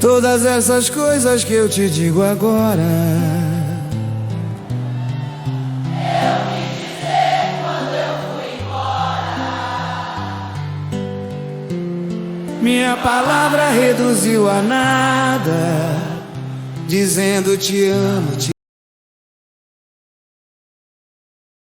Todas essas coisas que eu te digo agora, eu quis dizer quando eu fui embora. minha palavra reduziu a nada, dizendo te amo,